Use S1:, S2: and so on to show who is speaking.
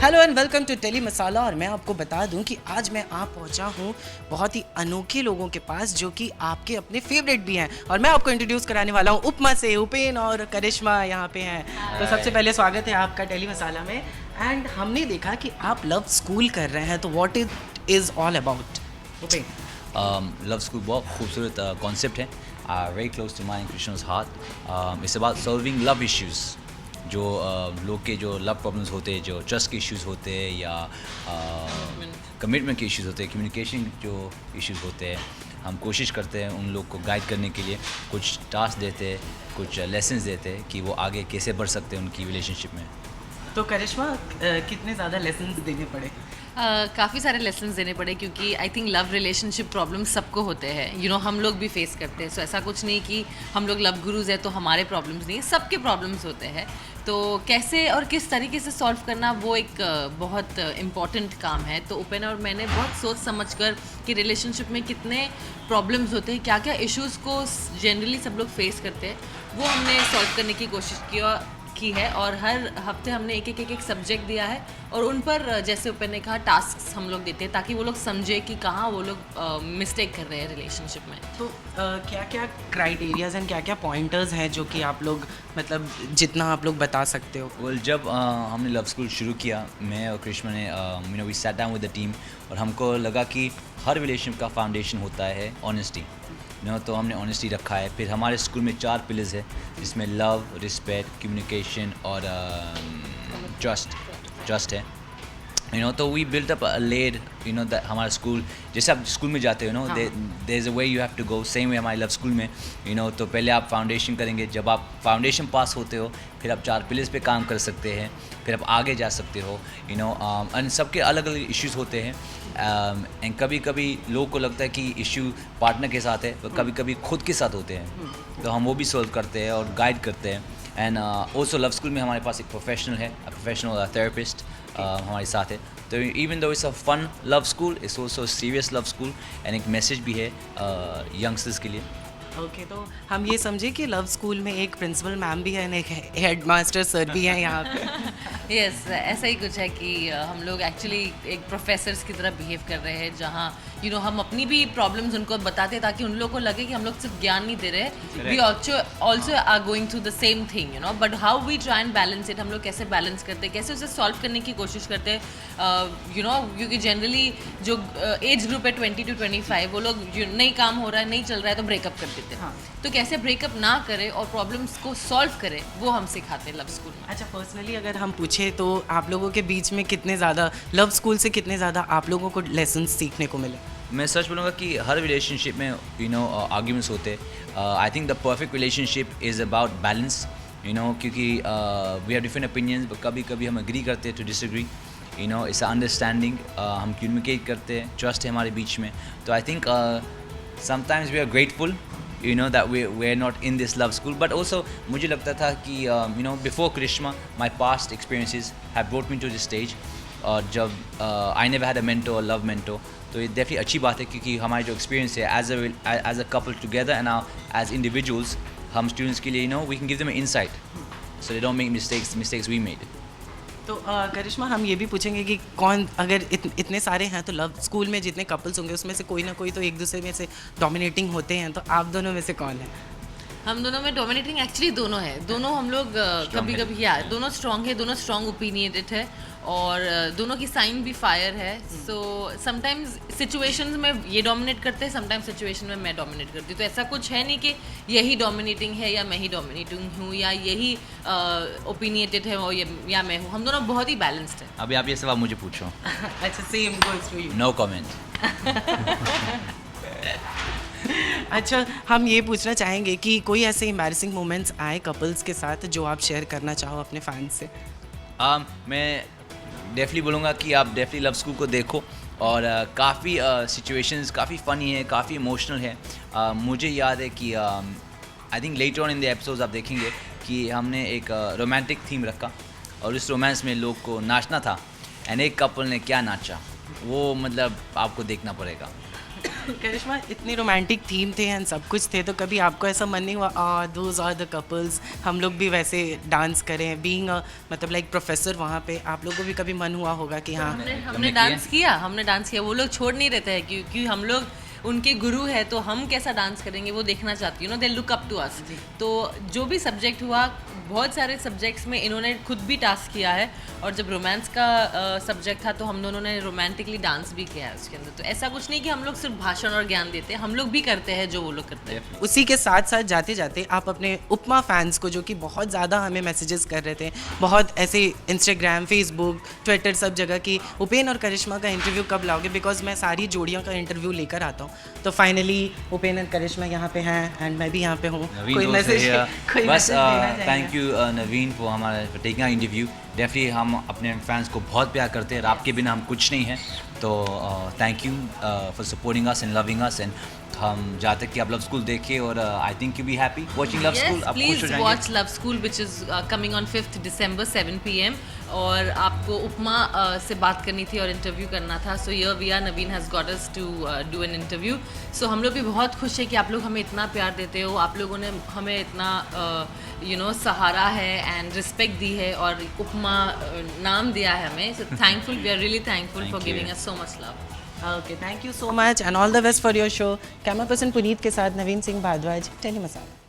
S1: Hello and welcome to telly Masala. और मैं आपको बता दूं कि आज मैं आ पहुंचा हूं बहुत ही अनोखे लोगों के पास जो कि आपके अपने फेवरेट भी हैं। और मैं आपको इंट्रोड्यूस कराने वाला हूं उपमा से। उपेन और करिश्मा यहाँ पे हैं। तो सबसे पहले स्वागत है आपका टेली मसाला में। एंड हमने देखा कि आप लव स्कूल कर रहे हैं, तो what it is all about Upen?
S2: Love school बहुत खूबसूरत कॉन्सेप्ट है, वेरी क्लोज टू माई कृष्ण's heart. It's about solving love issues, जो लोग के जो लव प्रॉब्लम्स होते हैं, जो ट्रस्ट के इश्यूज़ होते हैं या कमिटमेंट के इश्यूज़ होते हैं, कम्युनिकेशन जो इश्यूज़ होते हैं, हम कोशिश करते हैं उन लोग को गाइड करने के लिए। कुछ टास्क देते हैं, कुछ लेसन्स देते हैं कि वो आगे कैसे बढ़ सकते हैं उनकी रिलेशनशिप में।
S1: तो करिश्मा, कितने ज़्यादा लेसन्स देने पड़े?
S3: काफ़ी सारे लेसन्स देने पड़े क्योंकि I think love relationship problem सबको होते हैं। हम लोग भी फेस करते हैं। सो ऐसा कुछ नहीं कि हम लोग लव गुरुज हैं तो हमारे प्रॉब्लम्स नहीं है, सबके प्रॉब्लम्स होते हैं। तो कैसे और किस तरीके से सॉल्व करना वो एक बहुत इम्पॉर्टेंट काम है। तो ओपन और मैंने बहुत सोच समझ कर कि रिलेशनशिप में कितने प्रॉब्लम्स होते हैं, क्या क्या इश्यूज़ को जनरली सब लोग फेस करते हैं, वो हमने सॉल्व करने की कोशिश की है। और हर हफ्ते हमने एक सब्जेक्ट दिया है और उन पर जैसे ऊपर ने कहा टास्क हम लोग देते हैं ताकि वो लोग समझे कि कहाँ वो लोग मिस्टेक कर रहे हैं रिलेशनशिप में।
S1: तो क्या क्या क्राइटेरियाज एंड क्या क्या पॉइंटर्स हैं जो कि आप लोग मतलब जितना आप लोग बता सकते हो?
S2: जब हमने लव स्कूल शुरू किया, मैं और कृष्ण ने we sat down with the team, और हमको लगा कि हर रिलेशनशिप का फाउंडेशन होता है ऑनेस्टी। तो हमने ऑनेस्टी रखा है। फिर हमारे स्कूल में 4 पिलर्स है, जिसमें लव, रिस्पेक्ट, कम्युनिकेशन और ट्रस्ट है। तो we built up led that हमारा स्कूल, जैसे आप स्कूल में जाते हो there is a way you have to go, same way हमारे लव स्कूल में तो पहले आप फाउंडेशन करेंगे। जब आप फाउंडेशन पास होते हो फिर आप 4 पिलर्स पे काम कर सकते हैं, फिर आप आगे जा सकते हो। एंड सबके अलग अलग इश्यूज़ होते हैं। एंड कभी कभी लोगों को लगता है कि इश्यू पार्टनर के साथ है, और कभी कभी खुद के साथ होते हैं, तो हम वो भी सॉल्व करते हैं और गाइड करते हैं। एंड ऑल्सो लव स्कूल में हमारे पास एक प्रोफेशनल थेरेपिस्ट हमारे साथ है। तो even though it's a fun love school, it's also serious love school, and एक मैसेज भी है यंगस्टर्स के लिए।
S1: ओके, तो हम ये समझे कि लव स्कूल में एक प्रिंसिपल मैम भी है और एक हेड मास्टर सर भी हैं यहाँ पे।
S3: यस ऐसा ही कुछ है कि हम लोग एक्चुअली एक प्रोफेसर्स की तरह बिहेव कर रहे हैं, जहाँ हम अपनी भी प्रॉब्लम्स उनको बताते हैं ताकि उन लोगों को लगे कि हम लोग सिर्फ ज्ञान नहीं दे रहे, we also are going through the same thing but how we try and balance it. हम लोग कैसे बैलेंस करते हैं, कैसे उसे सॉल्व करने की कोशिश करते हैं। क्योंकि जनरली जो एज ग्रुप है 20 to 25, वो लोग नहीं काम हो रहा है, नहीं चल रहा है तो ब्रेकअप कर देते हैं। तो कैसे ब्रेकअप ना करें और प्रॉब्लम्स को सॉल्व करें, वो हम सिखाते हैं लव स्कूल में।
S1: अच्छा, पर्सनली अगर हम पूछे तो आप लोगों के बीच में कितने ज़्यादा लव स्कूल से कितने ज़्यादा आप लोगों को लेसन सीखने को मिले?
S2: मैं सच बोलूँगा कि हर रिलेशनशिप में आर्ग्यूमेंट्स होते हैं। I think the perfect relationship is about balance, क्योंकि we have different opinions, but कभी कभी हम एग्री करते हैं टू डिसएग्री। इट्स अंडरस्टैंडिंग, हम कम्युनिकेट करते हैं, ट्रस्ट है हमारे बीच में। तो I think sometimes we are grateful that we're not in this love school, but also मुझे लगता था कि before Krishma, my past experiences have brought me to this stage, और जब I never had a mentor or love mentor, तो ये definitely अच्छी बात है क्योंकि हमारी जो एक्सपीरियंस है as a couple together and now as individuals, हम स्टूडेंट्स के लिए we can give them an insight so they don't make mistakes we made.
S1: तो करिश्मा, हम ये भी पूछेंगे कि कौन अगर इतने सारे हैं तो लव स्कूल में जितने कपल्स होंगे उसमें से कोई ना कोई तो एक दूसरे में से डोमिनेटिंग होते हैं, तो आप दोनों में से कौन है?
S3: हम दोनों में डोमिनेटिंग एक्चुअली दोनों है। दोनों हम लोग कभी कभी दोनों स्ट्रॉन्ग है, दोनों स्ट्रॉन्ग ओपिनियटेड है, और दोनों की साइन भी फायर है। सो समटाइम्स सिचुएशंस में ये डोमिनेट करते हैं, समटाइम्स सिचुएशन में मैं डोमिनेट करती हूँ। तो ऐसा कुछ है नहीं कि यही डोमिनेटिंग है या मैं ही डोमिनेटिंग हूँ या यही ओपिनियटेड है और या मैं हूँ। हम दोनों बहुत ही बैलेंस्ड है।
S2: अभी आप ये सवाल मुझे पूछो।
S1: अच्छा, same goes to you.
S2: No comment.
S1: अच्छा, हम ये पूछना चाहेंगे कि कोई ऐसे एम्बैरेसिंग मोमेंट्स आए कपल्स के साथ जो आप शेयर करना चाहो अपने फैंस से?
S2: मैं डेफिनेटली बोलूँगा कि आप डेफिनेटली लव स्कूल को देखो, और काफ़ी सिचुएशंस काफ़ी फ़नी है, काफ़ी इमोशनल है। मुझे याद है कि I think later on in the episodes आप देखेंगे कि हमने एक रोमांटिक थीम रखा, और इस रोमांस में लोग को नाचना था, एंड एक कपल ने क्या नाचा वो मतलब आपको देखना पड़ेगा।
S1: करिश्मा, इतनी रोमांटिक थीम थे एंड सब कुछ थे, तो कभी आपको ऐसा मन नहीं हुआ दोज आर द कपल्स, हम लोग भी वैसे डांस करें, बीइंग मतलब लाइक प्रोफेसर वहाँ पे, आप लोगों को भी कभी मन हुआ होगा कि हाँ
S3: हमने डांस किया, वो लोग छोड़ नहीं रहते हैं क्योंकि हम लोग उनके गुरु है, तो हम कैसा डांस करेंगे वो देखना चाहती हूँ ना, they look up to us. तो जो भी सब्जेक्ट हुआ, बहुत सारे सब्जेक्ट्स में इन्होंने खुद भी टास्क किया है, और जब रोमांस का सब्जेक्ट था तो हम दोनों ने रोमांटिकली डांस भी किया है उसके अंदर। तो ऐसा कुछ नहीं कि हम लोग सिर्फ भाषण और ज्ञान देते हैं, हम लोग भी करते हैं जो वो लोग करते हैं।
S1: उसी के साथ साथ जाते जाते आप अपने उपमा फैंस को, जो कि बहुत ज़्यादा हमें मैसेजेस कर रहे थे, बहुत ऐसे इंस्टाग्राम, फेसबुक, ट्विटर, सब जगह की उपेन और करिश्मा का इंटरव्यू कब लाओगे, बिकॉज मैं सारी जोड़ियों का इंटरव्यू लेकर आता हूँ। तो फाइनली उपेन और करिश्मा यहाँ पे हैं एंड मैं भी यहाँ पे हूँ। कोई मैसेज
S2: बस थैंक यू नवीन फॉर हमारे टेकिंग आवर इंटरव्यू। डेफिनेटली हम अपने फैंस को बहुत प्यार करते हैं, आपके बिना हम कुछ नहीं हैं। तो thank you for supporting us and loving us, and हम चाहते हैं कि आप लव स्कूल देखिए, और I think you be happy watching love school. आप खुश हो
S3: प्लीज
S2: जाएंगे।
S3: Watch love school which is coming on 5th December 7 PM। और आपको उपमा से बात करनी थी और इंटरव्यू करना था, so here we are, Naveen has got us to do an interview. So हम लोग भी बहुत खुश है कि आप लोग हमें इतना प्यार देते हो, आप लोगों ने हमें इतना सहारा है एंड रिस्पेक्ट दी है, और उपमा नाम दिया है हमें। So thankful, we are really thankful for giving us so much love.
S1: Okay, thank you so much and all the best for your show. Camera person Puneet के साथ नवीन सिंह भारद्वाज, टेली मसाला।